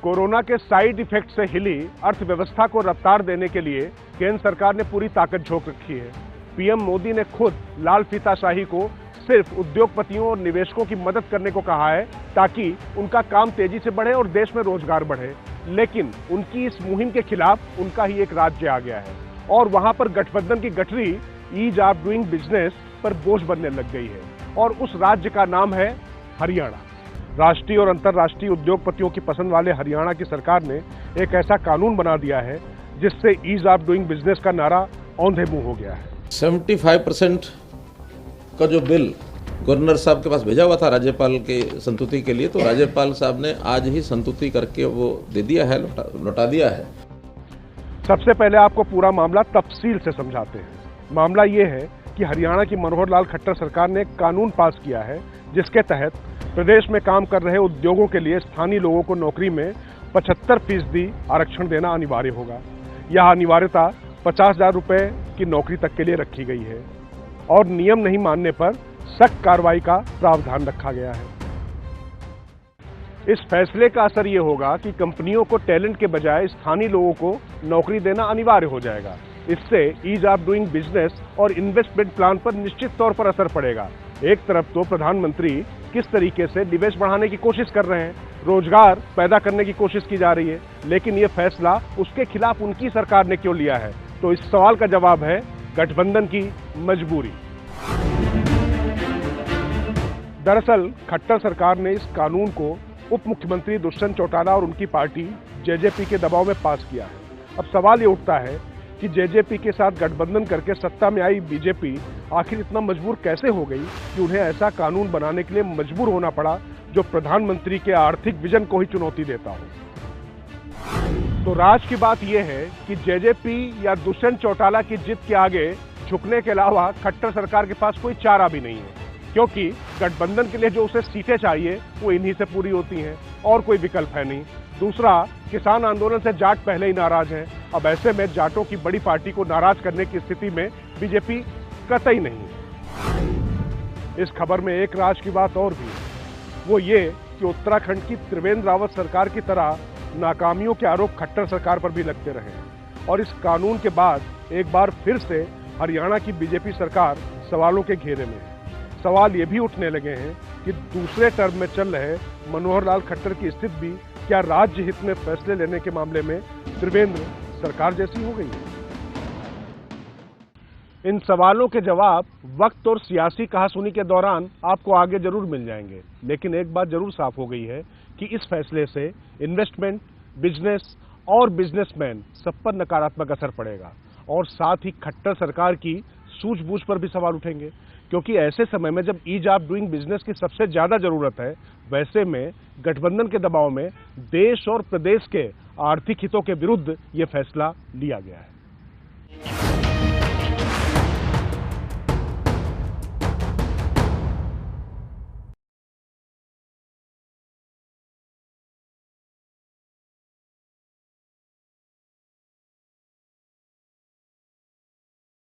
Corona के side effect से हिली अर्थव्यवस्था को रफ्तार देने के लिए केंद्र सरकार ने पूरी ताकत झोंक रखी है। पीएम मोदी ने खुद लाल फीताशाही को सिर्फ उद्योगपतियों और निवेशकों की मदद करने को कहा है ताकि उनका काम तेजी से बढ़े और देश में रोजगार बढ़े। लेकिन उनकी इस मुहिम के खिलाफ उनका ही एक राज्य आ गया है और वहां पर गठबंधन की गठरी ईज ऑफ डूइंग बिजनेस पर बोझ बनने लग गई है और उस राज्य का नाम है हरियाणा। राष्ट्रीय और अंतर्राष्ट्रीय उद्योगपतियों की पसंद वाले हरियाणा की सरकार ने एक ऐसा कानून बना दिया है जिससे ईज ऑफ डूइंग बिजनेस का नारा औंधे मुंह हो गया है। 75% का जो बिल गवर्नर साहब के पास भेजा हुआ था राज्यपाल के संतुति के लिए, तो राज्यपाल साहब ने आज ही संतुति करके वो दे दिया है, लौटा दिया है। सबसे पहले आपको पूरा मामला तफसील से समझाते हैं। मामला ये है कि हरियाणा की मनोहर लाल खट्टर सरकार ने एक कानून पास किया है जिसके तहत प्रदेश में काम कर रहे उद्योगों के लिए स्थानीय लोगों को नौकरी में 75% आरक्षण देना अनिवार्य होगा। यह अनिवार्यता 50,000 रुपए की नौकरी तक के लिए रखी गई है और नियम नहीं मानने पर सख्त कार्रवाई का प्रावधान रखा गया है। इस फैसले का असर ये होगा कि कंपनियों को टैलेंट के बजाय स्थानीय लोगों को नौकरी देना अनिवार्य हो जाएगा। इससे ईज ऑफ डूइंग बिजनेस और इन्वेस्टमेंट प्लान पर निश्चित तौर पर असर पड़ेगा। एक तरफ तो प्रधानमंत्री किस तरीके से निवेश बढ़ाने की कोशिश कर रहे हैं, रोजगार पैदा करने की कोशिश की जा रही है, लेकिन यह फैसला उसके खिलाफ उनकी सरकार ने क्यों लिया है? तो इस सवाल का जवाब है गठबंधन की मजबूरी। दरअसल खट्टर सरकार ने इस कानून को उप मुख्यमंत्री दुष्यंत चौटाला और उनकी पार्टी जेजेपी के दबाव में पास किया है। अब सवाल ये उठता है कि जेजेपी के साथ गठबंधन करके सत्ता में आई बीजेपी आखिर इतना मजबूर कैसे हो गई कि उन्हें ऐसा कानून बनाने के लिए मजबूर होना पड़ा जो प्रधानमंत्री के आर्थिक विजन को ही चुनौती देता हो। तो राज की बात यह है कि जेजेपी या दुष्यंत चौटाला की जिद के आगे झुकने के अलावा खट्टर सरकार के पास कोई चारा भी नहीं है, क्योंकि गठबंधन के लिए जो उसे सीटें चाहिए वो इन्हीं से पूरी होती हैं और कोई विकल्प है नहीं। दूसरा, किसान आंदोलन से जाट पहले ही नाराज हैं। अब ऐसे में जाटों की बड़ी पार्टी को नाराज करने की स्थिति में बीजेपी कतई नहीं है। इस खबर में एक राज की बात और भी है, वो ये कि उत्तराखंड की त्रिवेंद्र रावत सरकार की तरह नाकामियों के आरोप खट्टर सरकार पर भी लगते रहे और इस कानून के बाद एक बार फिर से हरियाणा की बीजेपी सरकार सवालों के घेरे में है। सवाल ये भी उठने लगे हैं कि दूसरे टर्म में चल रहे मनोहर लाल खट्टर की स्थिति भी क्या राज्य हित में फैसले लेने के मामले में त्रिवेंद्र सरकार जैसी हो गई है? इन सवालों के जवाब वक्त और सियासी कहासुनी के दौरान आपको आगे जरूर मिल जाएंगे, लेकिन एक बात जरूर साफ हो गई है कि इस फैसले से इन्वेस्टमेंट, बिजनेस और बिजनेसमैन सब पर नकारात्मक असर पड़ेगा और साथ ही खट्टर सरकार की सूझबूझ पर भी सवाल उठेंगे, क्योंकि ऐसे समय में जब ईज ऑफ डूइंग बिजनेस की सबसे ज्यादा जरूरत है, वैसे में गठबंधन के दबाव में देश और प्रदेश के आर्थिक हितों के विरुद्ध ये फैसला लिया गया है।